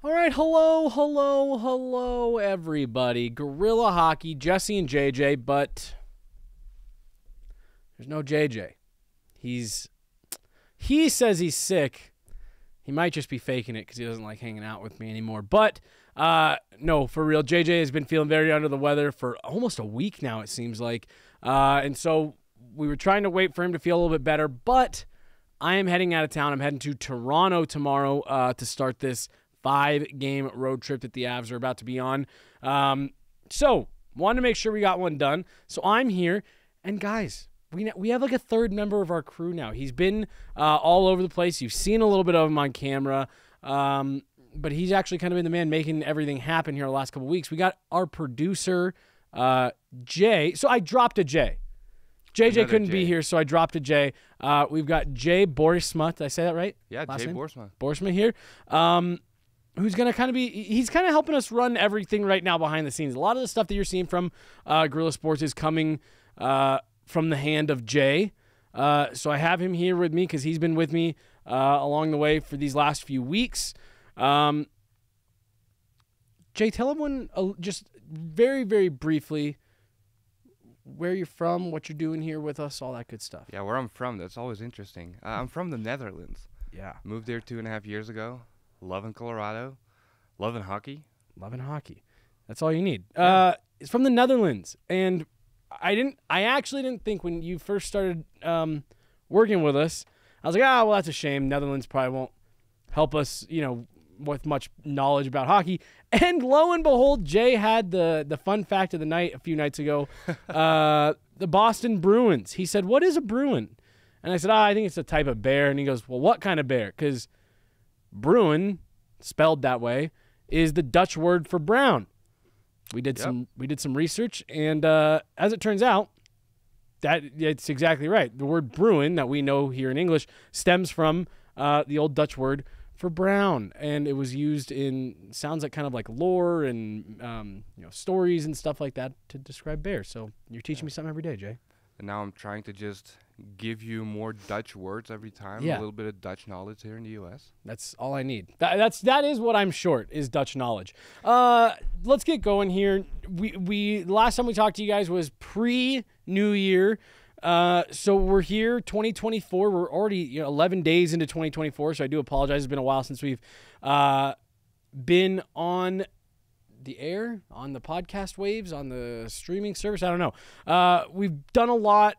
All right, hello, everybody. Guerilla Hockey, Jesse and JJ, but there's no JJ. He says he's sick. He might just be faking it because he doesn't like hanging out with me anymore. But no, for real, JJ has been feeling very under the weather for almost a week now, it seems like. And so we were trying to wait for him to feel a little bit better, but I am heading out of town. I'm heading to Toronto tomorrow to start this 5-game road trip that the Avs are about to be on. So wanted to make sure we got one done. So I'm here, and guys, we have like a third member of our crew now. He's been all over the place. You've seen a little bit of him on camera, but he's actually kind of been the man making everything happen here the last couple weeks. We got our producer, Jay. So I dropped a Jay. JJ couldn't be here, so I dropped a Jay. We've got Jay Borisma. Did I say that right? Yeah, Last Jay name? Borisma. Borisma here. Who's going to kind of be, he's kind of helping us run everything right now behind the scenes. A lot of the stuff that you're seeing from Guerilla Sports is coming from the hand of Jay. So I have him here with me because he's been with me along the way for these last few weeks. Jay, tell everyone just very, very briefly where you're from, what you're doing here with us, all that good stuff. Yeah, where I'm from, that's always interesting. I'm from the Netherlands. Yeah. Moved there 2.5 years ago. Loving Colorado. Loving hockey. Loving hockey. That's all you need. Yeah. It's from the Netherlands. And I actually didn't think when you first started working with us, I was like, well, that's a shame. Netherlands probably won't help us, with much knowledge about hockey. And lo and behold, Jay had the fun fact of the night a few nights ago. The Boston Bruins. He said, "What is a Bruin?" And I said, I think it's a type of bear. And he goes, well, what kind of bear? Because Bruin, spelled that way, is the Dutch word for brown. We did some research, and as it turns out, that it's exactly right. The word Bruin that we know here in English stems from the old Dutch word for brown, and it was used in sounds like kind of like lore and stories and stuff like that to describe bears. So you're teaching me something every day, Jay. And now I'm trying to just give you more Dutch words every time. Yeah. A little bit of Dutch knowledge here in the U.S. That's all I need. That is what I'm short, is Dutch knowledge. Let's get going here. We last time we talked to you guys was pre-New Year. So we're here, 2024. We're already 11 days into 2024, so I do apologize. It's been a while since we've been on the air, on the podcast waves, on the streaming service. I don't know. We've done a lot.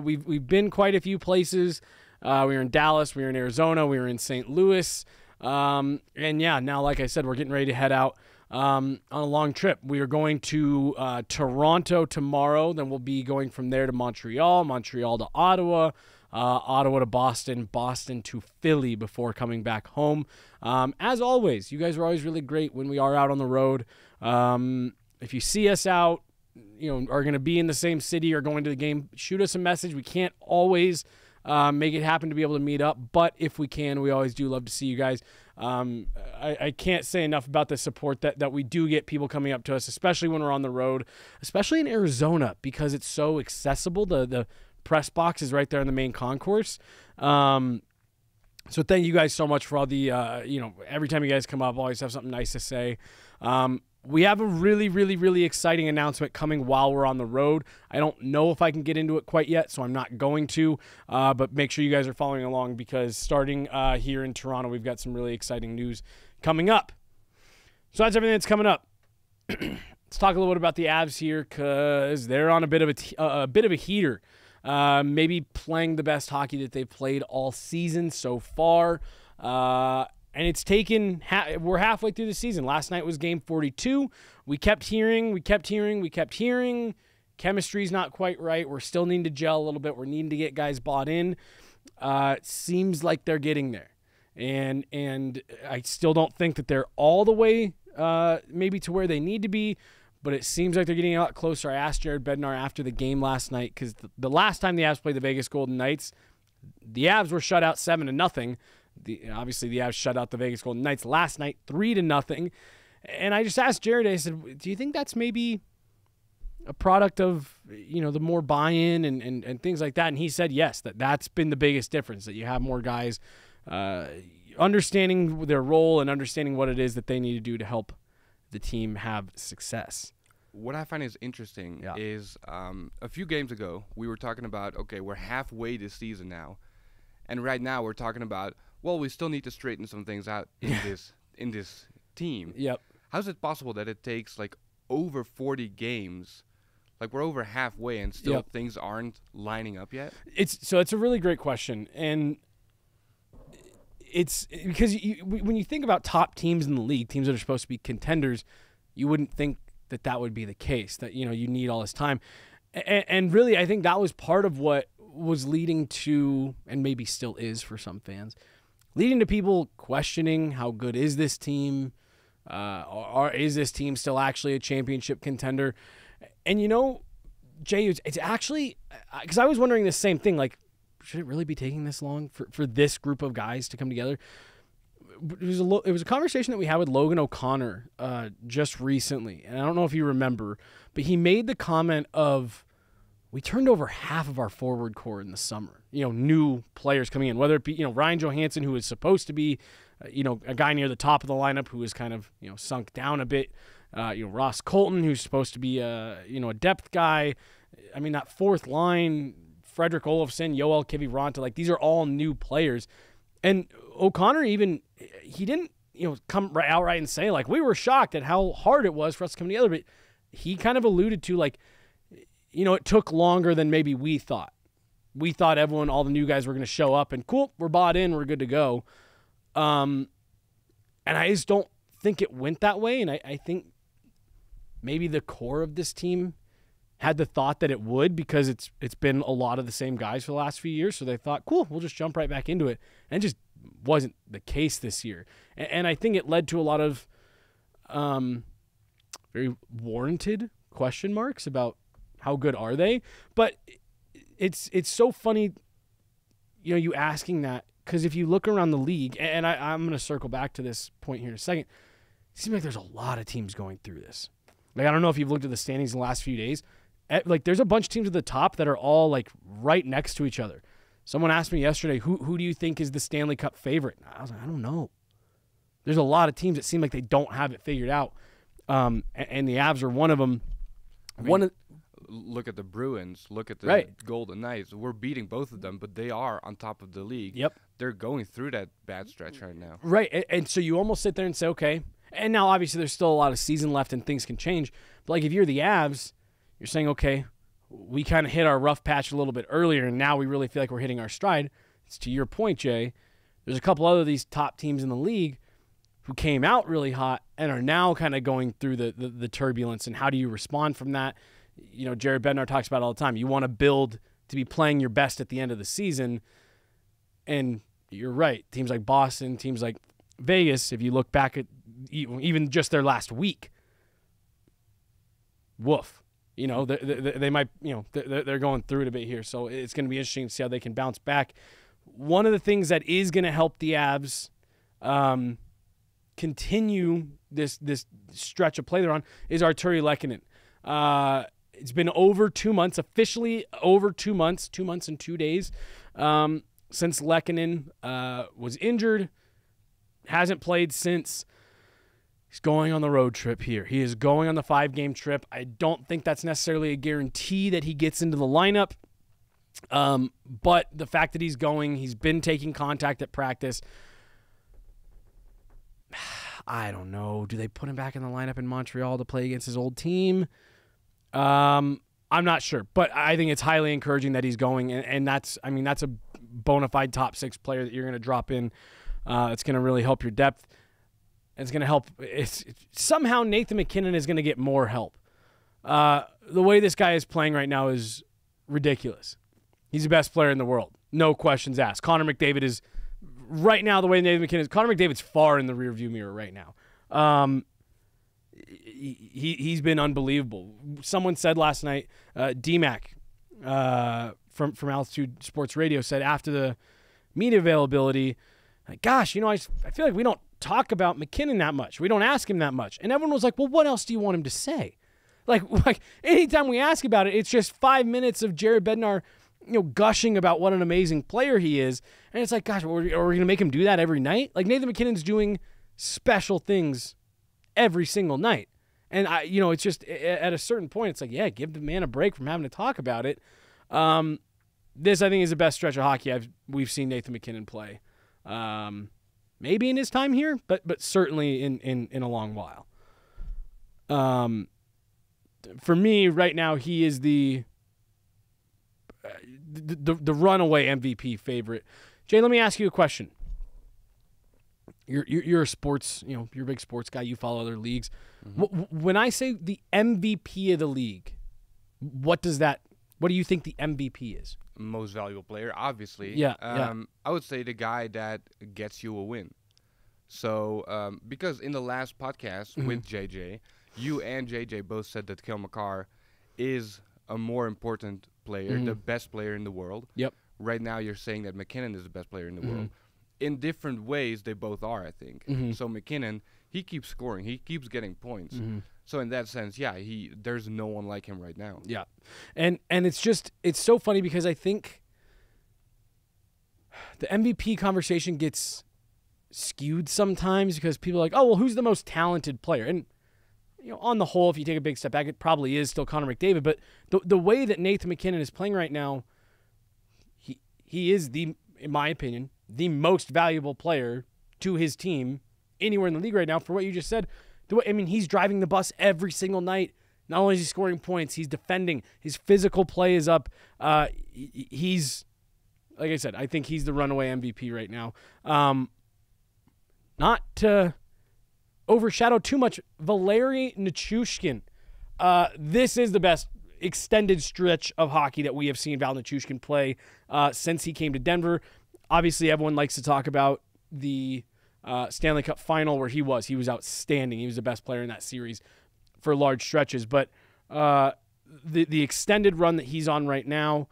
We've been quite a few places. We were in Dallas. We were in Arizona. We were in St. Louis. And yeah, now, like I said, we're getting ready to head out on a long trip. We are going to Toronto tomorrow. Then we'll be going from there to Montreal, Montreal to Ottawa, Ottawa to Boston, Boston to Philly before coming back home. As always, you guys are always really great when we are out on the road. If you see us out, are going to be in the same city or going to the game, shoot us a message. We can't always make it happen to be able to meet up, but if we can, we always do love to see you guys. I can't say enough about the support that we do get, people coming up to us, especially when we're on the road, especially in Arizona, because it's so accessible. The press box is right there in the main concourse. So thank you guys so much for all the, every time you guys come up, always have something nice to say. We have a really, really, really exciting announcement coming while we're on the road. I don't know if I can get into it quite yet, so I'm not going to, but make sure you guys are following along because starting here in Toronto, we've got some really exciting news coming up. So that's everything that's coming up. Let's talk a little bit about the Avs here because they're on a bit of a heater. Maybe playing the best hockey that they've played all season so far. And it's taken, we're halfway through the season. Last night was game 42. We kept hearing. Chemistry's not quite right. We're still needing to gel a little bit. We're needing to get guys bought in. It seems like they're getting there. And I still don't think that they're all the way maybe to where they need to be, but it seems like they're getting a lot closer. I asked Jared Bednar after the game last night because the last time the Avs played the Vegas Golden Knights, the Avs were shut out 7-0. Obviously, the Avs shut out the Vegas Golden Knights last night 3-0. And I just asked Jared, I said, do you think that's maybe a product of, the more buy-in and things like that? And he said yes, that's been the biggest difference, that you have more guys understanding their role and understanding what it is that they need to do to help the team have success. What I find is interesting is a few games ago, we were talking about, okay, we're halfway this season now. And right now we're talking about, well, we still need to straighten some things out in this team. Yep. How's it possible that it takes like over 40 games, like we're over halfway and still things aren't lining up yet? It's a really great question. And it's because when you think about top teams in the league, teams that are supposed to be contenders, you wouldn't think that would be the case, that, you need all this time. And really, I think that was part of what was leading to, and maybe still is for some fans, leading to people questioning how good is this team, or is this team still actually a championship contender? And Jay, it's actually, because I was wondering the same thing, like, should it really be taking this long for this group of guys to come together? It was a conversation that we had with Logan O'Connor just recently, and I don't know if you remember, but he made the comment of, we turned over half of our forward core in the summer. New players coming in, whether it be Ryan Johansson, who is supposed to be a guy near the top of the lineup, who is kind of sunk down a bit. Ross Colton, who's supposed to be a depth guy. I mean, that fourth line, Frederick Olofsson, Yoel Kiviranta, like, these are all new players. And O'Connor he didn't, come outright and say, like, we were shocked at how hard it was for us to come together, but he kind of alluded to, like, it took longer than maybe we thought. We thought all the new guys were going to show up and cool, we're bought in, we're good to go. And I just don't think it went that way. And I think maybe the core of this team had the thought that it would, because it's been a lot of the same guys for the last few years. So they thought, cool, we'll just jump right back into it. And it just wasn't the case this year. And I think it led to a lot of very warranted question marks about how good are they. But it's so funny, you asking that, because if you look around the league, and I'm going to circle back to this point here in a second, it seems like there's a lot of teams going through this. Like, I don't know if you've looked at the standings in the last few days. Like, there's a bunch of teams at the top that are all, like, right next to each other. Someone asked me yesterday, who do you think is the Stanley Cup favorite? I was like, I don't know. There's a lot of teams that seem like they don't have it figured out. And the Avs are one of them. Look at the Bruins. Look at the Golden Knights. We're beating both of them, but they are on top of the league. Yep. They're going through that bad stretch right now. Right. And so you almost sit there and say, okay. And now, obviously, there's still a lot of season left and things can change. But, like, if you're the Avs, you're saying, okay, we kind of hit our rough patch a little bit earlier, and now we really feel like we're hitting our stride. It's to your point, Jay. There's a couple other of these top teams in the league who came out really hot and are now kind of going through the turbulence. And how do you respond from that? Jared Bednar talks about it all the time. You want to build to be playing your best at the end of the season. And you're right. Teams like Boston, teams like Vegas, if you look back at even just their last week, woof. They might, they're going through it a bit here. So it's going to be interesting to see how they can bounce back. One of the things that is going to help the Avs continue this stretch of play they're on is Artturi Lehkonen. It's been over 2 months, officially over 2 months, 2 months and 2 days since Lehkonen was injured. Hasn't played since. He's going on the road trip here. He is going on the 5-game trip. I don't think that's necessarily a guarantee that he gets into the lineup. But the fact that he's going, he's been taking contact at practice. I don't know. Do they put him back in the lineup in Montreal to play against his old team? I'm not sure, but I think it's highly encouraging that he's going, and that's a bona fide top 6 player that you're going to drop in. It's going to really help your depth. It's going to help. Somehow Nathan MacKinnon is going to get more help. The way this guy is playing right now is ridiculous. He's the best player in the world. No questions asked. Connor McDavid is, right now, the way Nathan MacKinnon is, Connor McDavid's far in the rearview mirror right now. He's been unbelievable. Someone said last night, D-Mac from Altitude Sports Radio said after the media availability, like, gosh, I feel like we don't talk about MacKinnon that much. We don't ask him that much. And everyone was like, well, what else do you want him to say? Like anytime we ask about it, it's just 5 minutes of Jared Bednar gushing about what an amazing player he is. And it's like, gosh, are we going to make him do that every night? Like, Nathan MacKinnon's doing special things every single night. And it's just at a certain point, it's like, yeah, give the man a break from having to talk about it. This, I think, is the best stretch of hockey we've seen Nathan MacKinnon play. Maybe in his time here, but certainly in a long while. For me, right now, he is the runaway MVP favorite. Jay, let me ask you a question. You're a sports, you're a big sports guy. You follow other leagues. Mm-hmm. When I say the MVP of the league, what do you think the MVP is? Most valuable player, obviously. Yeah. I would say the guy that gets you a win. So, because in the last podcast with JJ, you and JJ both said that Cale Makar is a more important player, the best player in the world. Yep. Right now, you're saying that MacKinnon is the best player in the world. In different ways, they both are, I think. So MacKinnon, he keeps scoring. He keeps getting points. So in that sense, yeah, there's no one like him right now. Yeah. And it's so funny because I think the MVP conversation gets skewed sometimes because people are like, oh, well, who's the most talented player? And on the whole, if you take a big step back, it probably is still Connor McDavid. But the way that Nathan MacKinnon is playing right now, he is, in my opinion, the most valuable player to his team anywhere in the league right now. For what you just said, he's driving the bus every single night. Not only is he scoring points, he's defending. His physical play is up. He's, like I said, I think he's the runaway MVP right now. Not to overshadow too much, Valeri Nichushkin. This is the best extended stretch of hockey that we have seen Val Nichushkin play since he came to Denver. Obviously, everyone likes to talk about the Stanley Cup final where he was outstanding. He was the best player in that series for large stretches. But the extended run that he's on right now,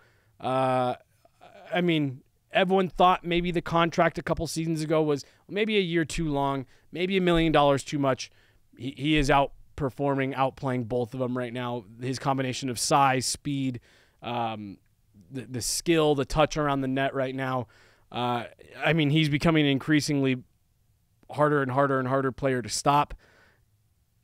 everyone thought maybe the contract a couple seasons ago was maybe a year too long, maybe $1 million too much. He is outperforming, outplaying both of them right now. His combination of size, speed, the skill, the touch around the net right now. He's becoming an increasingly harder and harder and harder player to stop.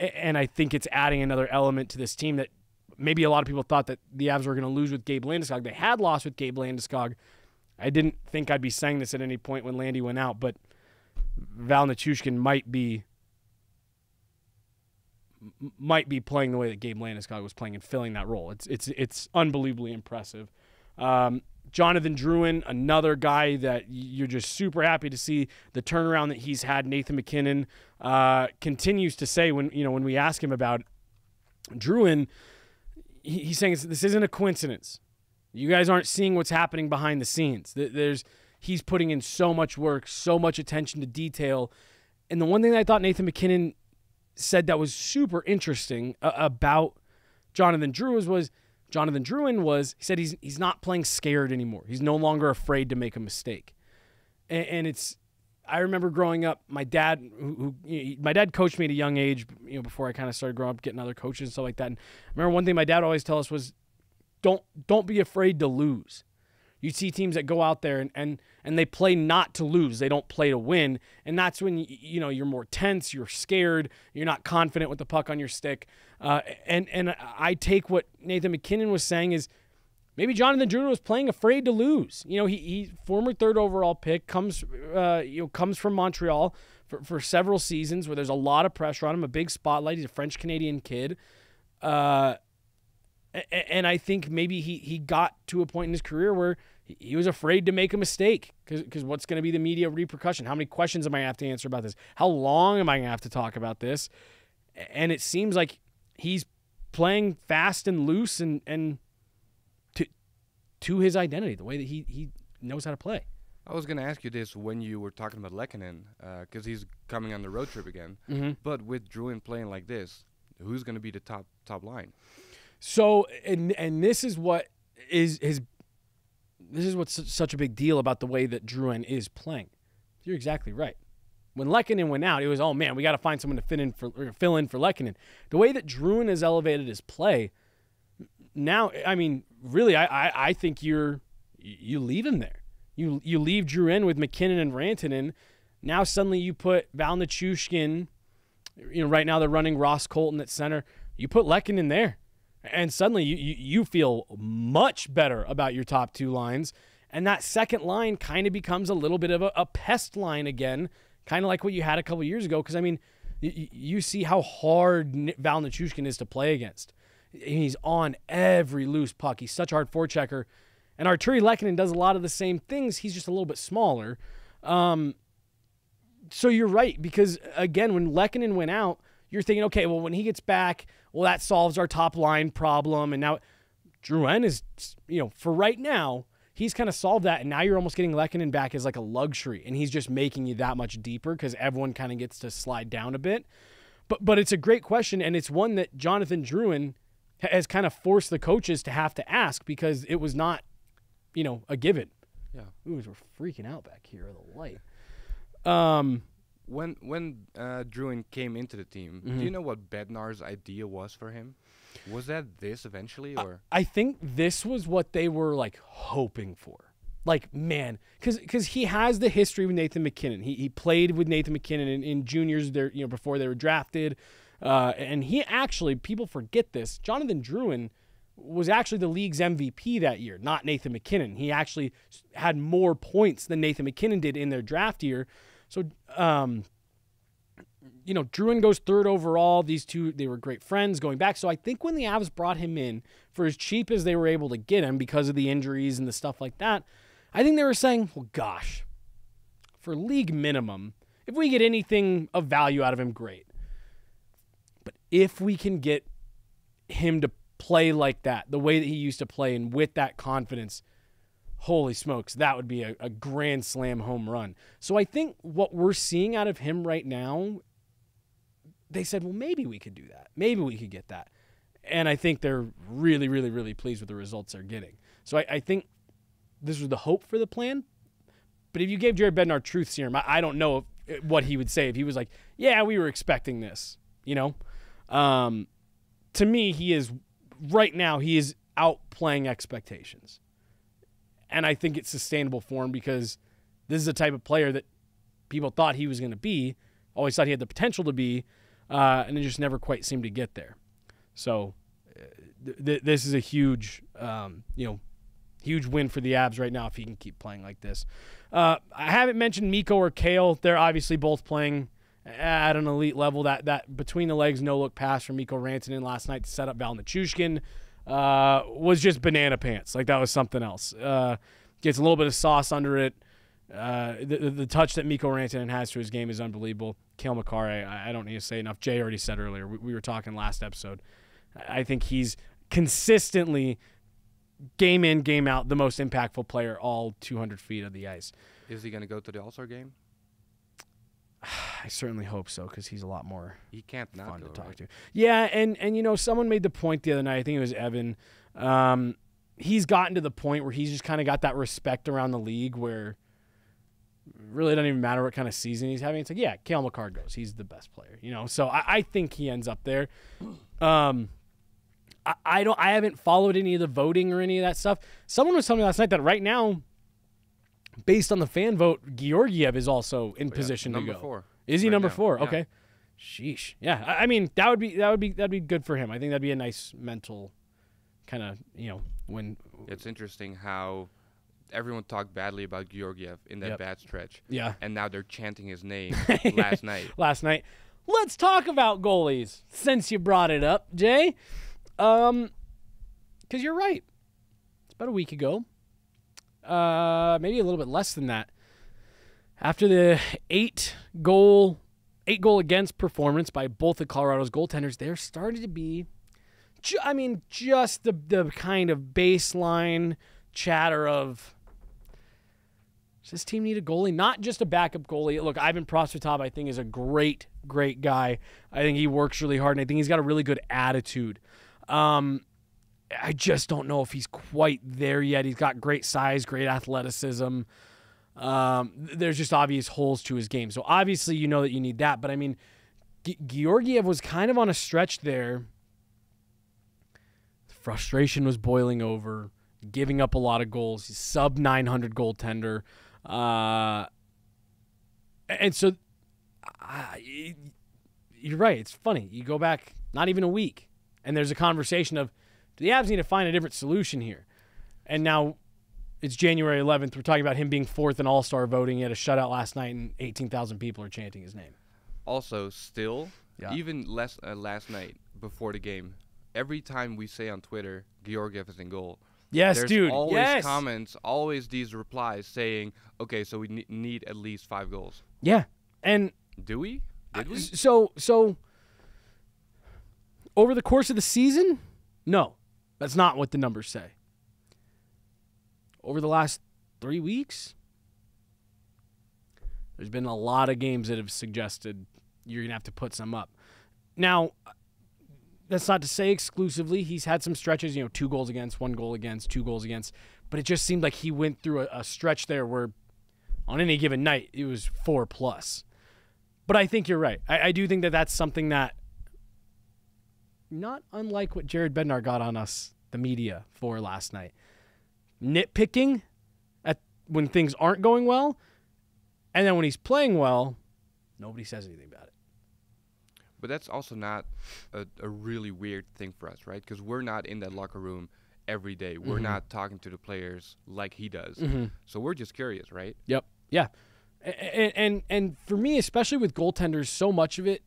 And I think it's adding another element to this team that maybe a lot of people thought that the Avs were going to lose with Gabe Landeskog. They had lost with Gabe Landeskog. I didn't think I'd be saying this at any point when Landy went out, but Val Nichushkin might be playing the way that Gabe Landeskog was playing and filling that role. It's unbelievably impressive. Jonathan Drouin, another guy that you're just super happy to see the turnaround that he's had. Nathan MacKinnon continues to say when we ask him about Drouin, he's saying this isn't a coincidence. You guys aren't seeing what's happening behind the scenes. He's putting in so much work, so much attention to detail. And the one thing that I thought Nathan MacKinnon said that was super interesting about Jonathan Drouin was he said he's not playing scared anymore. He's no longer afraid to make a mistake. And I remember growing up, my dad coached me at a young age, before I kind of started growing up, getting other coaches and stuff like that. And I remember one thing my dad always tell us was, don't be afraid to lose. You see teams that go out there and they play not to lose. They don't play to win. And that's when you're more tense, you're scared, you're not confident with the puck on your stick. And I take what Nathan MacKinnon was saying is maybe Jonathan Drouin was playing afraid to lose. He former 3rd overall pick, comes from Montreal for several seasons where there's a lot of pressure on him, a big spotlight. He's a French-Canadian kid. And I think maybe he got to a point in his career where he was afraid to make a mistake because what's going to be the media repercussion? How many questions am I going to have to answer about this? How long am I going to have to talk about this? And it seems like he's playing fast and loose and to his identity, the way that he knows how to play. I was going to ask you this when you were talking about Lehkonen, because he's coming on the road trip again. Mm-hmm. But with Drouin playing like this, who's going to be the top line? So, and this is what this is what's such a big deal about the way that Drouin is playing. You're exactly right. When Lehkonen went out, it was, oh man, we got to find someone to fill in for Lehkonen. The way that Drouin has elevated his play, now, really, I think you're you leave him there. You leave Drouin with MacKinnon and Rantanen. Now suddenly you put Val Nichushkin. Right now they're running Ross Colton at center. You put Lehkonen there, and suddenly you feel much better about your top two lines. And that second line kind of becomes a little bit of a pest line again, kind of like what you had a couple years ago. Because, I mean, you see how hard Val Nichushkin is to play against. He's on every loose puck. He's such a hard forechecker. And Arturi Lehkonen does a lot of the same things. He's just a little bit smaller. So you're right, because, again, when Lehkonen went out, you're thinking, okay, well, when he gets back, well, that solves our top line problem. And now Drouin is, for right now, he's kind of solved that. And now you're almost getting Lehkonen back as like a luxury. And he's just making you that much deeper because everyone kind of gets to slide down a bit. But it's a great question, and it's one that Jonathan Drouin has kind of forced the coaches to have to ask because it was not, a given. Yeah. Ooh, we're freaking out back here with the light. When Drouin came into the team, do you know what Bednar's idea was for him? Was that this eventually, or? I think this was what they were like hoping for. Like, man, because he has the history with Nathan MacKinnon. He played with Nathan MacKinnon in juniors there, before they were drafted. And he actually, people forget this, Jonathan Drouin was actually the league's MVP that year, not Nathan MacKinnon. He actually had more points than Nathan MacKinnon did in their draft year. So, Drouin goes third overall. These two, they were great friends going back. So I think when the Avs brought him in for as cheap as they were able to get him because of the injuries and the stuff like that, I think they were saying, well, gosh, for league minimum, if we get anything of value out of him, great. But if we can get him to play like that, the way that he used to play and with that confidence, holy smokes, that would be a grand slam home run. So I think what we're seeing out of him right now, they said, well, maybe we could do that. Maybe we could get that. And I think they're really, really, really pleased with the results they're getting. So I think this was the hope for the plan. But if you gave Jared Bednar truth serum, I don't know what he would say if he was like, yeah, we were expecting this, To me, right now, he is outplaying expectations. And I think it's sustainable for him because this is the type of player that people thought he was going to be, always thought he had the potential to be, and it just never quite seemed to get there. So this is a huge, huge win for the Avs right now if he can keep playing like this. I haven't mentioned Mikko or Kale. They're obviously both playing at an elite level. That between the legs no-look pass from Mikko Rantanen last night to set up Val Nichushkin was just banana pants. Like, that was something else. Gets a little bit of sauce under it. The touch that Mikko Rantanen has to his game is unbelievable. Cale Makar, I don't need to say enough. Jay already said earlier. We were talking last episode. I think he's consistently, game in, game out, the most impactful player all 200 feet of the ice. Is he going to go to the All-Star game? I certainly hope so, because he's a lot more he can't not fun go, to talk right? to. Yeah, and someone made the point the other night, I think it was Evan, he's gotten to the point where he's just kind of got that respect around the league where it really doesn't even matter what kind of season he's having. It's like, yeah, Cale Makar goes. He's the best player, So I think he ends up there. I haven't followed any of the voting or any of that stuff. Someone was telling me last night that right now, based on the fan vote, Georgiev is also in position to go. Number 4. Is he number 4? Yeah. Okay. Sheesh. Yeah. I mean, that'd be good for him. I think that'd be a nice mental kind of, when It's interesting how everyone talked badly about Georgiev in that bad stretch. Yeah. And now they're chanting his name last night. Let's talk about goalies since you brought it up, Jay. Because you're right. It's about a week ago. Maybe a little bit less than that. After the 8 goal against performance by both of Colorado's goaltenders, there started to be, just the kind of baseline chatter of, does this team need a goalie? Not just a backup goalie. Look, Ivan Prosvetov, I think, is a great, great guy. I think he works really hard, and I think he's got a really good attitude. I just don't know if he's quite there yet. He's got great size, great athleticism. There's just obvious holes to his game. So obviously you know that you need that. But, I mean, Georgiev was kind of on a stretch there. Frustration was boiling over. giving up a lot of goals. He's sub 900 goaltender. And so you're right. It's funny. You go back not even a week, and there's a conversation of, do the Avs need to find a different solution here? And now it's January 11th. We're talking about him being 4th in All-Star voting. He had a shutout last night, and 18,000 people are chanting his name. Also, still, even last night before the game, every time we say on Twitter, Georgiev is in goal. Yes, there's dude. always comments, always these replies saying, okay, so we need at least 5 goals. Yeah. And do we? Did we? So over the course of the season, no. That's not what the numbers say. Over the last 3 weeks, there's been a lot of games that have suggested you're going to have to put some up. Now, that's not to say exclusively. He's had some stretches, 2 goals against, 1 goal against, 2 goals against. But it just seemed like he went through a stretch there where on any given night it was 4+. But I think you're right. I do think that that's something that, not unlike what Jared Bednar got on us, the media, for last night. Nitpicking when things aren't going well, and then when he's playing well, nobody says anything about it. But that's also not a really weird thing for us, right? Because we're not in that locker room every day. We're not talking to the players like he does. So we're just curious, right? Yep. Yeah. And for me, especially with goaltenders, so much of it,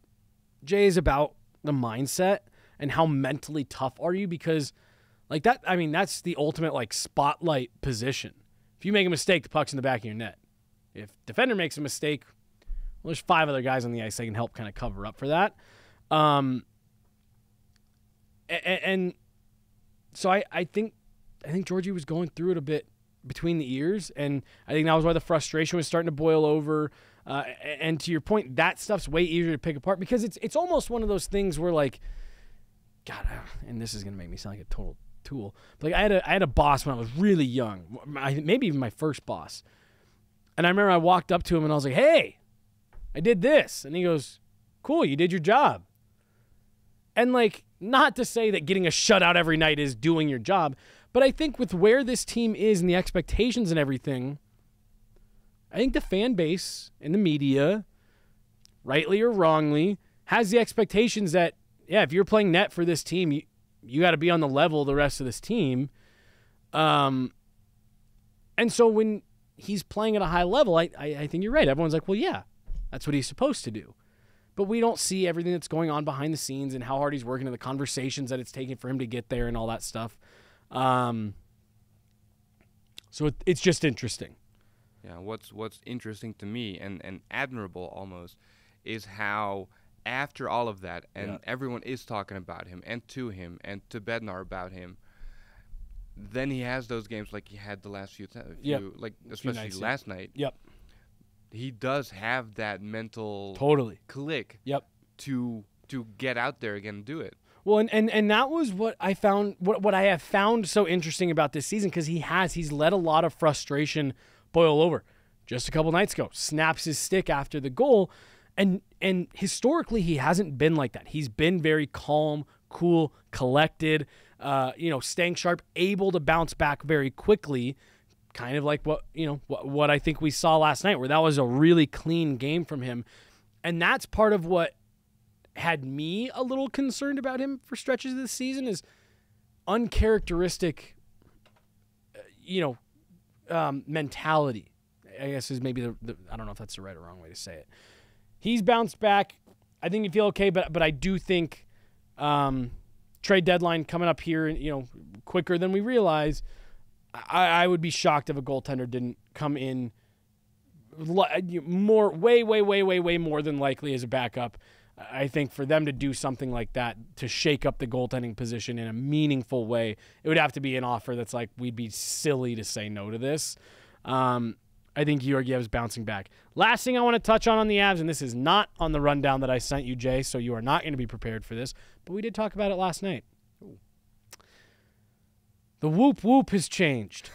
Jay, is about the mindset and how mentally tough are you, because like that, I mean, that's the ultimate like spotlight position. If you make a mistake, the puck's in the back of your net. If defender makes a mistake, well, there's 5 other guys on the ice that can help kind of cover up for that. And so I think Georgie was going through it a bit between the ears, and I think that was why the frustration was starting to boil over. And to your point, that stuff's way easier to pick apart, because it's almost one of those things where, like, God, and this is gonna make me sound like a total tool, but like I had a boss when I was really young, maybe even my first boss, and I remember I walked up to him and I was like, "Hey, I did this," and he goes, "Cool, you did your job." And like, not to say that getting a shutout every night is doing your job, but I think with where this team is and the expectations and everything, I think the fan base and the media, rightly or wrongly, has the expectations that, yeah, if you're playing net for this team, you got to be on the level of the rest of this team. And so when he's playing at a high level, I think you're right. Everyone's like, well, yeah, that's what he's supposed to do. But we don't see everything that's going on behind the scenes and how hard he's working and the conversations that it's taking for him to get there and all that stuff. So it's just interesting. Yeah, what's interesting to me and admirable almost is how after all of that, and everyone is talking about him and to Bednar about him, then he has those games like he had the last few like especially last night. Yep. He does have that mental click. Yep. To get out there again and do it. Well, and that was what I found, what I have found so interesting about this season, because he's let a lot of frustration boil over. Just a couple nights ago, snaps his stick after the goal, and historically he hasn't been like that. He's been very calm, cool, collected, staying sharp, able to bounce back very quickly, kind of like what I think we saw last night, where that was a really clean game from him. And that's part of what had me a little concerned about him for stretches of the season, is uncharacteristic, mentality, I guess, is maybe the I don't know if that's the right or wrong way to say it. He's bounced back. I think you feel okay, but I do think trade deadline coming up here, quicker than we realize. I would be shocked if a goaltender didn't come in way more than likely as a backup. I think for them to do something like that, to shake up the goaltending position in a meaningful way, it would have to be an offer that's like, we'd be silly to say no to this. I think Georgiev's bouncing back. Last thing I want to touch on the Avs, and this is not on the rundown that I sent you, Jay, so you are not going to be prepared for this, but we did talk about it last night. Ooh. The whoop whoop has changed.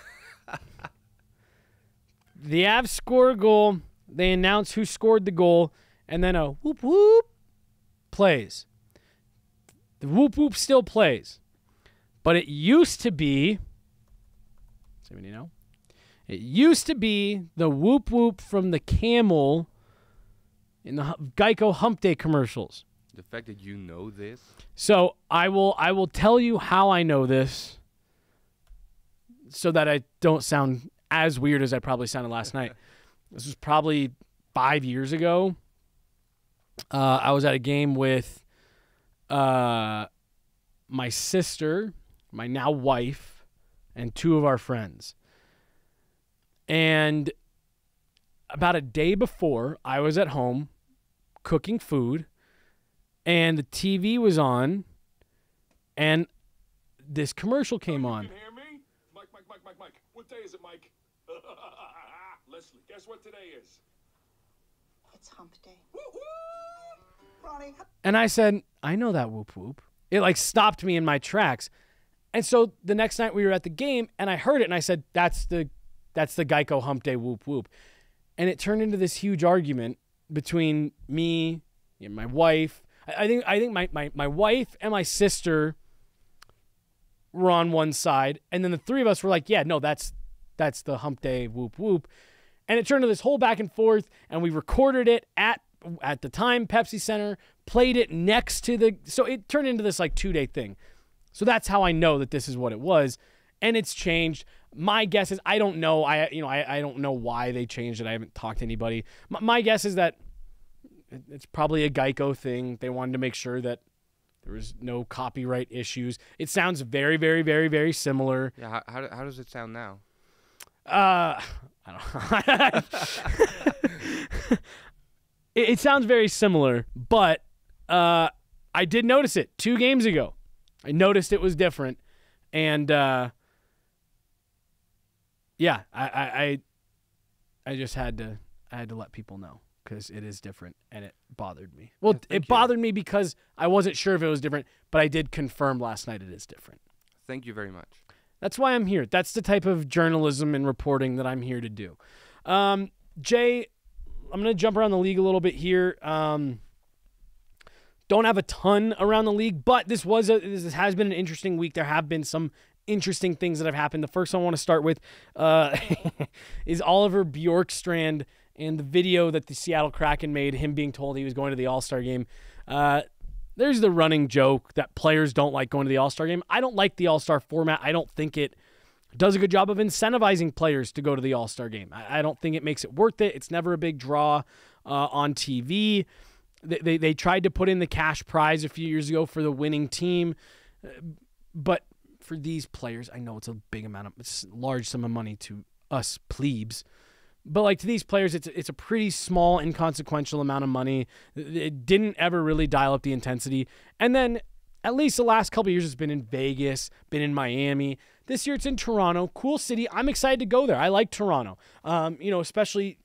The Avs score a goal, they announce who scored the goal, and then a whoop whoop plays. The whoop whoop still plays. But it used to be Anybody know? It used to be the whoop whoop from the camel in the Geico Hump Day commercials. The fact that you know this. So I will tell you how I know this, so that I don't sound as weird as I probably sounded last night. This was probably 5 years ago. I was at a game with my sister, my now wife, and 2 of our friends. And about a day before, I was at home cooking food, and the TV was on, and this commercial came on. You can hear me? Mike. What day is it, Mike? Leslie, guess what today is? It's hump day. Ronnie. And I said, I know that whoop whoop. It like stopped me in my tracks. And so the next night we were at the game and I heard it and I said, that's the Geico Hump Day whoop whoop. And it turned into this huge argument between me and my wife. I think my wife and my sister were on one side, and then the 3 of us were like, yeah, no, that's the Hump Day whoop whoop. And it turned into this whole back and forth, and we recorded it at the time Pepsi Center, played it next to so it turned into this like 2-day thing. So that's how I know that this is what it was, and it's changed. My guess is I don't know. I don't know why they changed it. I haven't talked to anybody. My guess is that it's probably a Geico thing. They wanted to make sure that there was no copyright issues. It sounds very, very, very, very similar. Yeah, how does it sound now? I don't know. It sounds very similar, but I did notice it 2 games ago. I noticed it was different, and yeah, I just had to let people know because it is different, and it bothered me. Well, it bothered me because I wasn't sure if it was different, but I did confirm last night it is different. Thank you very much. That's why I'm here. That's the type of journalism and reporting that I'm here to do. Jay, I'm going to jump around the league a little bit here. Don't have a ton around the league, but this has been an interesting week. There have been some interesting things that have happened. The first one I want to start with is Oliver Bjorkstrand and the video that the Seattle Kraken made, him being told he was going to the All-Star game. There's the running joke that players don't like going to the All-Star game. I don't like the All-Star format. I don't think it does a good job of incentivizing players to go to the All-Star game. I don't think it makes it worth it. It's never a big draw on TV. They tried to put in the cash prize a few years ago for the winning team, but for these players, I know it's a large sum of money to us plebes, but like to these players, it's a pretty small, inconsequential amount of money. It didn't ever really dial up the intensity. And then at least the last couple of years, it's been in Vegas, been in Miami. This year, it's in Toronto. Cool city. I'm excited to go there. I like Toronto. Especially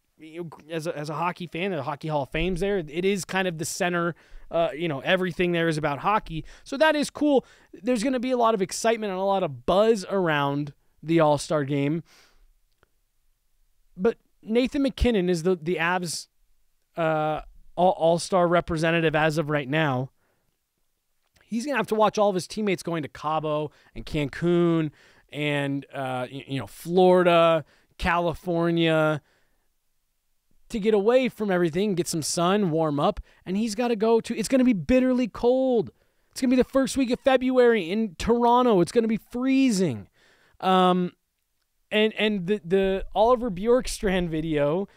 as a hockey fan, the Hockey Hall of Fame's there. It is kind of the center. Everything there is about hockey. So that is cool. There's going to be a lot of excitement and a lot of buzz around the All-Star game. But Nathan MacKinnon is the Avs All-Star representative as of right now. He's going to have to watch all of his teammates going to Cabo and Cancun and Florida, California, to get away from everything, get some sun, warm up, and he's got to go to, it's going to be bitterly cold. It's going to be the first week of February in Toronto. It's going to be freezing. And the Oliver Bjorkstrand video,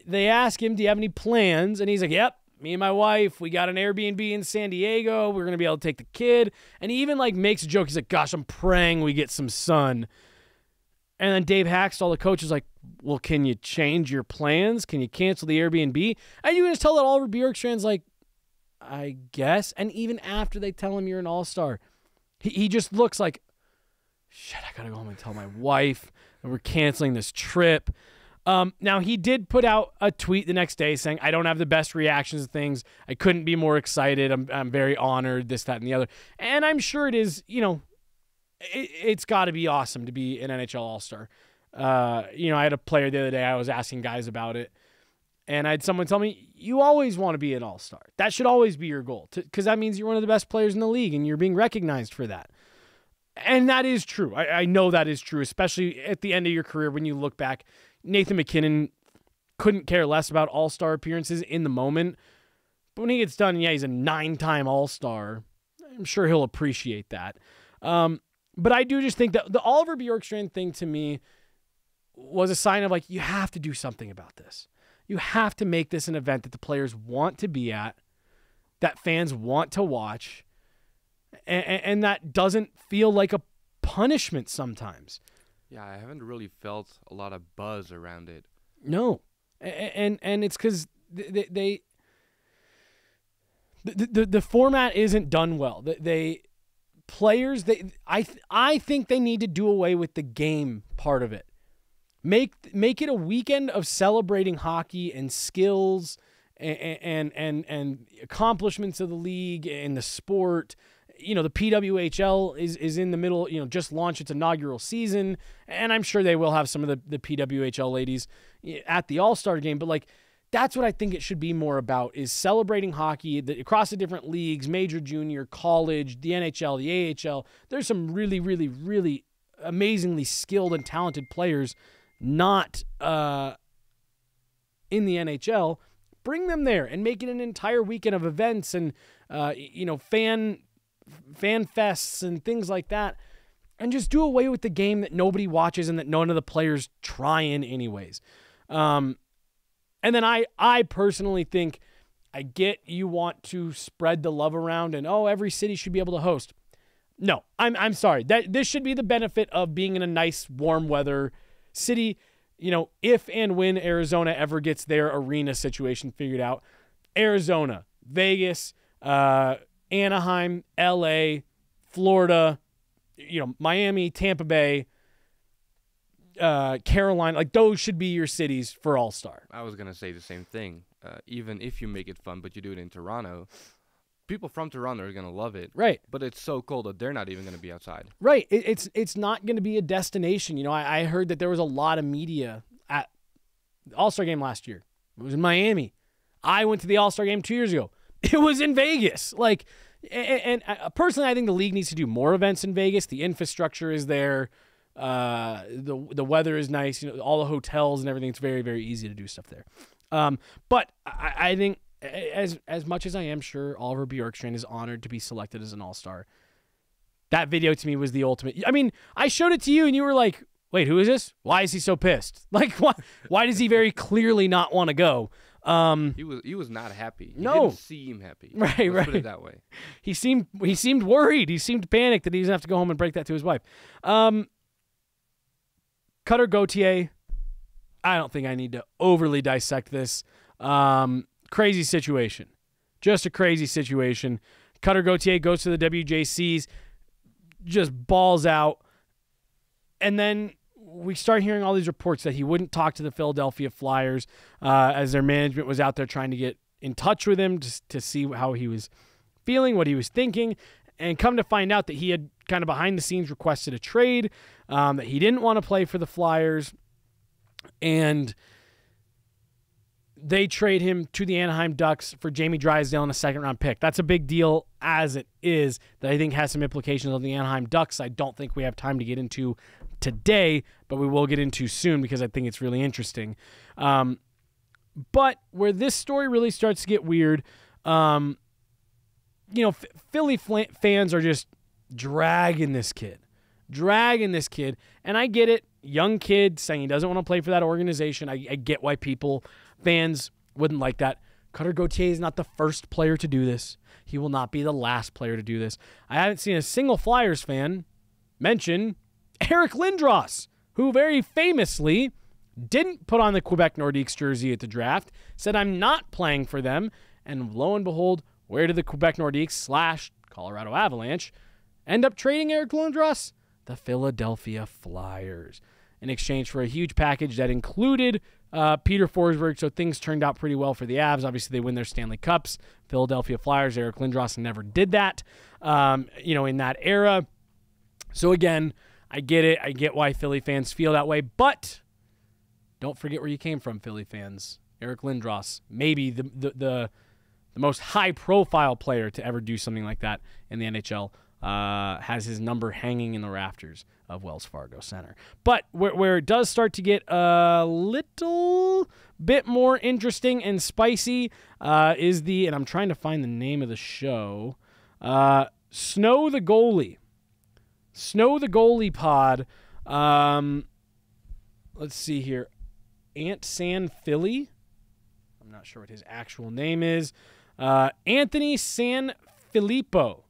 they ask him, do you have any plans? And he's like, yep, me and my wife, we got an Airbnb in San Diego. We're going to be able to take the kid. And he even makes a joke. He's like, gosh, I'm praying we get some sun. And then Dave Haxtell, the coach, is like, well, can you change your plans? Can you cancel the Airbnb? And you can just tell that Oliver Bjorkstrand's like, I guess. And even after they tell him you're an all-star, he just looks like, shit, I got to go home and tell my wife that we're canceling this trip. Now, he did put out a tweet the next day saying, I don't have the best reactions to things. I couldn't be more excited. I'm very honored, this, that, and the other. And I'm sure it is, it's got to be awesome to be an NHL All-Star. I had a player the other day, I was asking guys about it, and I had someone tell me, you always want to be an All-Star. That should always be your goal, because that means you're one of the best players in the league, and you're being recognized for that. And that is true. I know that is true, especially at the end of your career when you look back. Nathan MacKinnon couldn't care less about all-star appearances in the moment. But when he gets done, yeah, he's a 9-time all-star. I'm sure he'll appreciate that. But I do just think that the Oliver Bjorkstrand thing to me was a sign of, like, you have to do something about this. You have to make this an event that the players want to be at, that fans want to watch, and that doesn't feel like a punishment sometimes. Yeah, I haven't really felt a lot of buzz around it. No. And it's because the format isn't done well. I think they need to do away with the game part of it. Make it a weekend of celebrating hockey and skills and accomplishments of the league and the sport. You know, the PWHL is in the middle, just launched its inaugural season, and I'm sure they will have some of the PWHL ladies at the All-Star game, but, like, that's what I think it should be more about, is celebrating hockey across the different leagues, major, junior, college, the NHL, the AHL. There's some really, really, really amazingly skilled and talented players not in the NHL. Bring them there and make it an entire weekend of events and, fan fests and things like that, and just do away with the game that nobody watches and that none of the players try in anyways. And then I personally think, I get you want to spread the love around and, every city should be able to host. No, I'm sorry. This should be the benefit of being in a nice warm weather city. If and when Arizona ever gets their arena situation figured out, Arizona, Vegas, Anaheim, LA, Florida, Miami, Tampa Bay, Carolina, like, those should be your cities for All-Star. I was going to say the same thing. Even if you make it fun, but you do it in Toronto, people from Toronto are going to love it. Right. But it's so cold that they're not even going to be outside. Right. It's not going to be a destination. I heard that there was a lot of media at the All-Star game last year. It was in Miami. I went to the All-Star game 2 years ago. It was in Vegas. Like, and personally, I think the league needs to do more events in Vegas. The infrastructure is there. The weather is nice. All the hotels and everything. It's very, very easy to do stuff there. But I think as much as I am sure Oliver Bjorkstrand is honored to be selected as an All-Star, that video to me was the ultimate. I mean, I showed it to you and you were like, wait, who is this? Why is he so pissed? Like, why does he very clearly not want to go? He was not happy. He No. didn't seem happy. Right, Let's right. put it that way. He seemed worried. He seemed panicked that he was going to have to go home and break that to his wife. Cutter Gauthier, I don't think I need to overly dissect this. Crazy situation. Just a crazy situation. Cutter Gauthier goes to the WJCs, just balls out, and then we start hearing all these reports that he wouldn't talk to the Philadelphia Flyers as their management was out there trying to get in touch with him to see how he was feeling, what he was thinking, and come to find out that he had kind of behind the scenes requested a trade, that he didn't want to play for the Flyers, and they trade him to the Anaheim Ducks for Jamie Drysdale and a second-round pick. That's a big deal as it is that I think has some implications on the Anaheim Ducks. I don't think we have time to get into today, but we will get into soon because I think it's really interesting. But where this story really starts to get weird, Philly fans are just dragging this kid. And I get it. Young kid saying he doesn't want to play for that organization. I get why fans wouldn't like that. Cutter Gauthier is not the first player to do this. He will not be the last player to do this. I haven't seen a single Flyers fan mention Eric Lindros, who very famously didn't put on the Quebec Nordiques jersey at the draft, said, I'm not playing for them. And lo and behold, where did the Quebec Nordiques / Colorado Avalanche end up trading Eric Lindros? The Philadelphia Flyers, in exchange for a huge package that included Peter Forsberg, so things turned out pretty well for the Avs. Obviously, they win their Stanley Cups. Philadelphia Flyers, Eric Lindros never did that, in that era. So again, I get it. I get why Philly fans feel that way, but don't forget where you came from, Philly fans. Eric Lindros, maybe the most high-profile player to ever do something like that in the NHL has his number hanging in the rafters of Wells Fargo Center. But where it does start to get a little bit more interesting and spicy is and I'm trying to find the name of the show, Snow the Goalie. Snow the Goalie pod. Let's see here. Ant San Philly. I'm not sure what his actual name is. Anthony San Filippo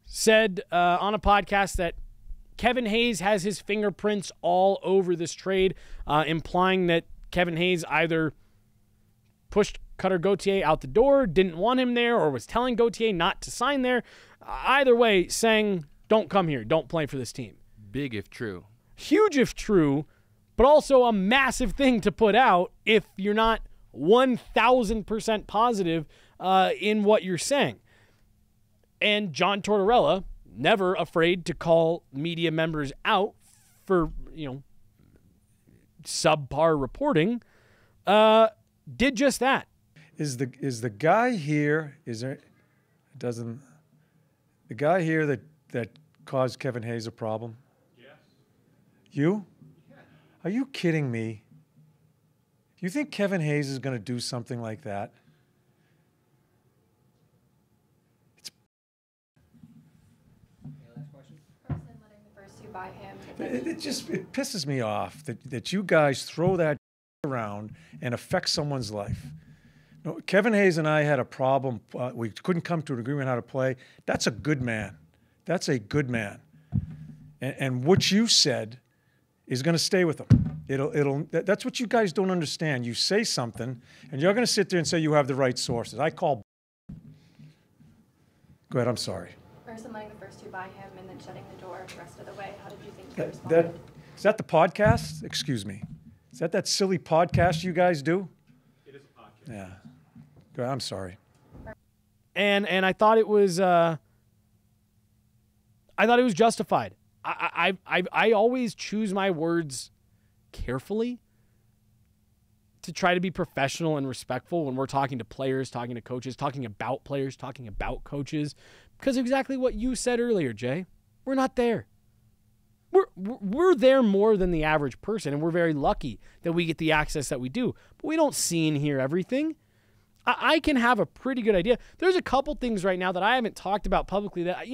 said on a podcast that Kevin Hayes has his fingerprints all over this trade, implying that Kevin Hayes either pushed Cutter Gauthier out the door, didn't want him there, or was telling Gauthier not to sign there. Either way, saying, don't come here, don't play for this team. Big if true. Huge if true, but also a massive thing to put out if you're not 1,000% positive in what you're saying. And John Tortorella, never afraid to call media members out for, subpar reporting, did just that. Is the guy here? The guy here that caused Kevin Hayes a problem? Yes. You? Yeah. Are you kidding me? You think Kevin Hayes is going to do something like that? By him. It pisses me off that you guys throw that around and affect someone's life. No, Kevin Hayes and I had a problem. We couldn't come to an agreement how to play. That's a good man. That's a good man. And what you said is going to stay with him. That's what you guys don't understand. You say something, and you're going to sit there and say you have the right sources. I call. Go ahead. I'm sorry. First, letting the first two by him, and then shutting the door the rest of the way. How did you think he responded? Is that the podcast? Excuse me. Is that silly podcast you guys do? It is a podcast. Yeah. Go ahead. I'm sorry. And I thought it was justified. I always choose my words carefully to try to be professional and respectful when we're talking to players, talking to coaches, talking about players, talking about coaches, because of exactly what you said earlier, Jay. We're not there. We're there more than the average person, and we're very lucky that we get the access that we do. But we don't see and hear everything. I can have a pretty good idea. There's a couple things right now that I haven't talked about publicly that,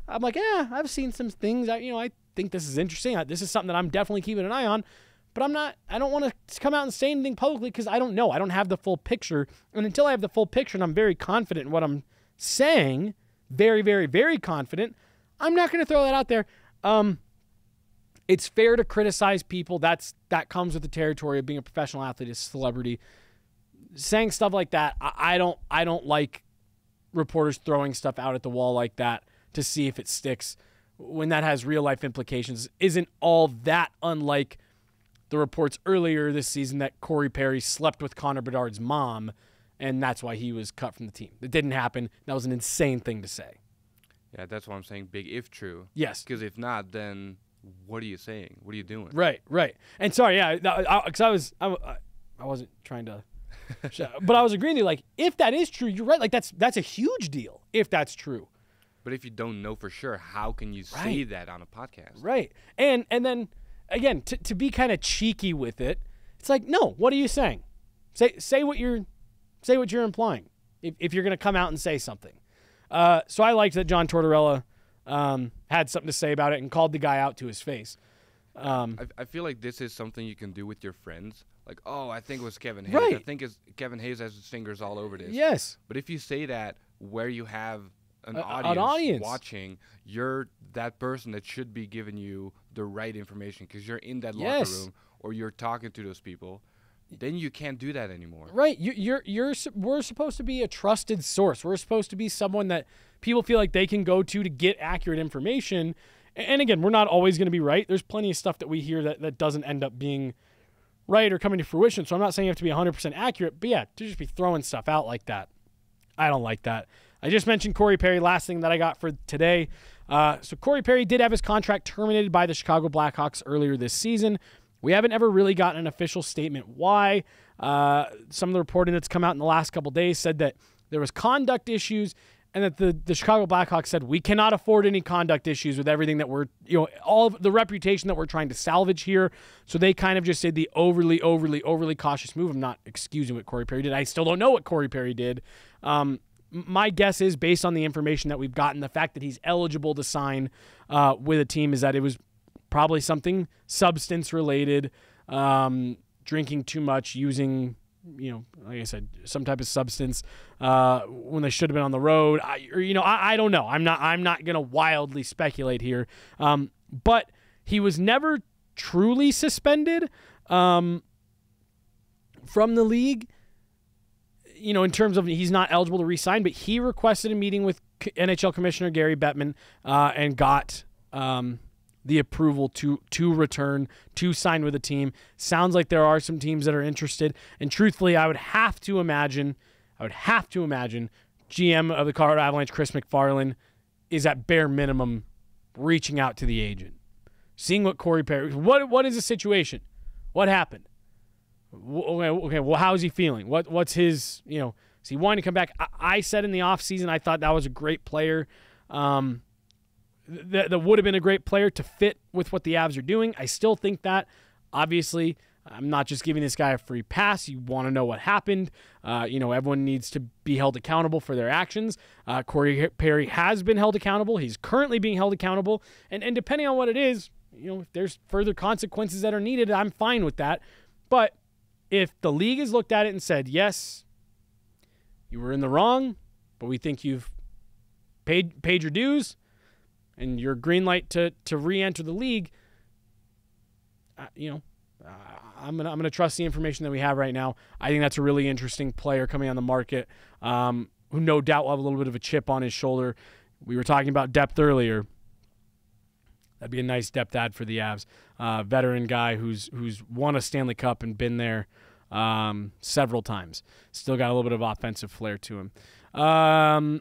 I'm like, I've seen some things. I think this is interesting. This is something that I'm definitely keeping an eye on. But I don't want to come out and say anything publicly because I don't know. I don't have the full picture. And until I have the full picture and I'm very confident in what I'm saying, very, very, very confident, I'm not going to throw that out there. It's fair to criticize people. That comes with the territory of being a professional athlete, a celebrity. Saying stuff like that, I don't like reporters throwing stuff out at the wall like that to see if it sticks when that has real life implications. Isn't all that unlike the reports earlier this season that Corey Perry slept with Connor Bedard's mom, and that's why he was cut from the team. It didn't happen. That was an insane thing to say. Yeah, that's what I'm saying. Big if true. Yes. Because if not, then what are you saying? What are you doing? Right. And sorry, because I wasn't trying to, but I was agreeing with you. Like, if that is true, you're right. Like, that's a huge deal if that's true. But if you don't know for sure, how can you say that on a podcast? Right. And then again, to be kind of cheeky with it, it's like, no, what are you saying? Say what you're implying if you're going to come out and say something. So I liked that John Tortorella had something to say about it and called the guy out to his face. I feel like this is something you can do with your friends. Like, oh, I think it was Kevin Hayes. Right. I think Kevin Hayes has his fingers all over this. Yes. But if you say that where you have an audience watching, you're that person that should be giving you the right information because you're in that locker room or you're talking to those people. Then you can't do that anymore. Right. We're supposed to be a trusted source. We're supposed to be someone that people feel like they can go to get accurate information. And again, we're not always going to be right. There's plenty of stuff that we hear that doesn't end up being right or coming to fruition. So I'm not saying you have to be 100% accurate, but yeah, to just be throwing stuff out like that, I don't like that. I just mentioned Corey Perry, last thing that I got for today. So Corey Perry did have his contract terminated by the Chicago Blackhawks earlier this season. We haven't ever really gotten an official statement why. Some of the reporting that's come out in the last couple days said that there was conduct issues and that the Chicago Blackhawks said, we cannot afford any conduct issues with everything that we're, all of the reputation that we're trying to salvage here. So they kind of just did the overly cautious move. I'm not excusing what Corey Perry did. I still don't know what Corey Perry did. My guess is, based on the information that we've gotten, the fact that he's eligible to sign with a team, is that it was probably something substance related, drinking too much, using, like I said, some type of substance when they should have been on the road. I don't know. I'm not going to wildly speculate here. But he was never truly suspended from the league, in terms of he's not eligible to re-sign, but he requested a meeting with NHL Commissioner Gary Bettman and got the approval to return, to sign with the team. Sounds like there are some teams that are interested. And truthfully, I would have to imagine GM of the Colorado Avalanche, Chris McFarland, is at bare minimum reaching out to the agent, seeing what Corey Perry, what is the situation? What happened? Okay, well, how's he feeling? What's his, is he wanting to come back? I said in the offseason I thought that was a great player. That would have been a great player to fit with what the Avs are doing. I still think that. Obviously, I'm not just giving this guy a free pass. You want to know what happened. Everyone needs to be held accountable for their actions. Corey Perry has been held accountable. He's currently being held accountable. And depending on what it is, if there's further consequences that are needed, I'm fine with that. But if the league has looked at it and said, yes, you were in the wrong, but we think you've paid your dues and you're green light to re-enter the league, I'm gonna trust the information that we have right now. I think that's a really interesting player coming on the market, who no doubt will have a little bit of a chip on his shoulder. We were talking about depth earlier. That'd be a nice depth add for the Avs. Veteran guy who's won a Stanley Cup and been there several times. Still got a little bit of offensive flair to him. I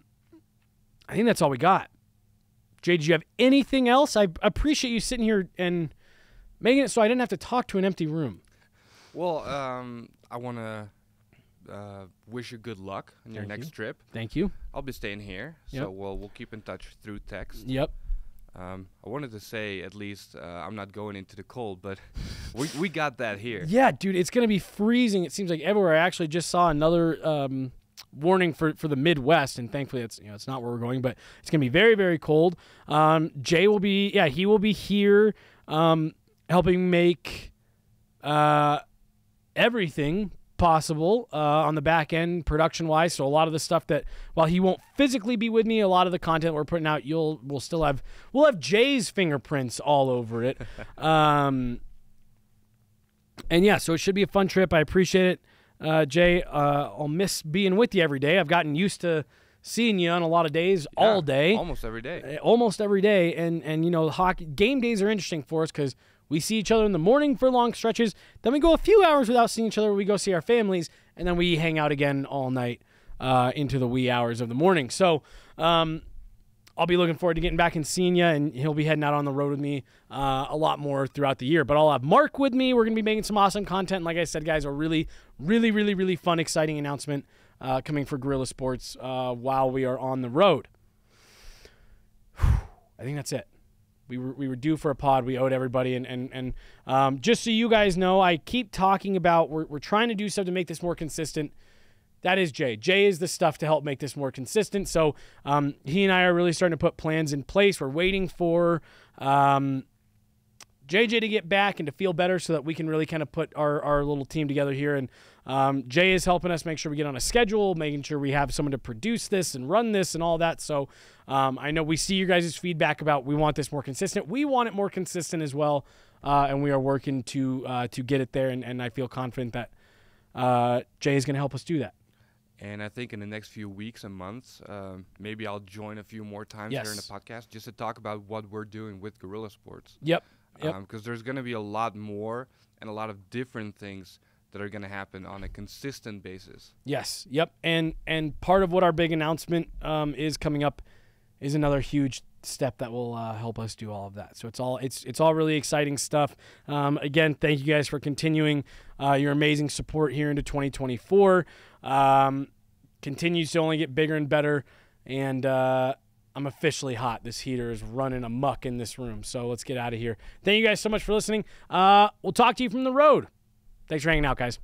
think that's all we got. Jay, do you have anything else? I appreciate you sitting here and making it so I didn't have to talk to an empty room. Well, I want to wish you good luck on your next trip. Thank you. I'll be staying here, so we'll keep in touch through text. Yep. I wanted to say, at least, I'm not going into the cold, but we got that here. Yeah, dude, it's going to be freezing. It seems like everywhere. I actually just saw another warning for the Midwest, and thankfully it's not where we're going, but it's going to be very, very cold. Jay will be here helping make everything possible on the back end production-wise. So a lot of the stuff that, while he won't physically be with me, a lot of the content we're putting out, we'll have Jay's fingerprints all over it. And yeah, so it should be a fun trip. I appreciate it, Jay. I'll miss being with you every day. I've gotten used to seeing you on a lot of days, all day, almost every day, and hockey game days are interesting for us because we see each other in the morning for long stretches. Then we go a few hours without seeing each other. We go see our families, and then we hang out again all night into the wee hours of the morning. So I'll be looking forward to getting back and seeing you, and he'll be heading out on the road with me a lot more throughout the year. But I'll have Mark with me. We're going to be making some awesome content. And like I said, guys, a really, really, really, really fun, exciting announcement coming for Guerilla Sports while we are on the road. I think that's it. We were due for a pod. We owed everybody, and just so you guys know, I keep talking about we're trying to do stuff to make this more consistent. That is Jay. Jay is the stuff to help make this more consistent. So he and I are really starting to put plans in place. We're waiting for JJ to get back and to feel better so that we can really kind of put our little team together here. And Jay is helping us make sure we get on a schedule, making sure we have someone to produce this and run this and all that. So I know we see your guys' feedback about we want this more consistent. We want it more consistent as well, and we are working to get it there. And I feel confident that Jay is going to help us do that. And I think in the next few weeks and months, maybe I'll join a few more times here in the podcast just to talk about what we're doing with Guerilla Sports. Yep. Because there's going to be a lot more and a lot of different things that are going to happen on a consistent basis. Yes. Yep. And part of what our big announcement is coming up is another huge step that will help us do all of that. So it's all really exciting stuff. Again, thank you guys for continuing your amazing support here into 2024. Continues to only get bigger and better. And I'm officially hot. This heater is running amok in this room. So let's get out of here. Thank you guys so much for listening. We'll talk to you from the road. Thanks for hanging out, guys.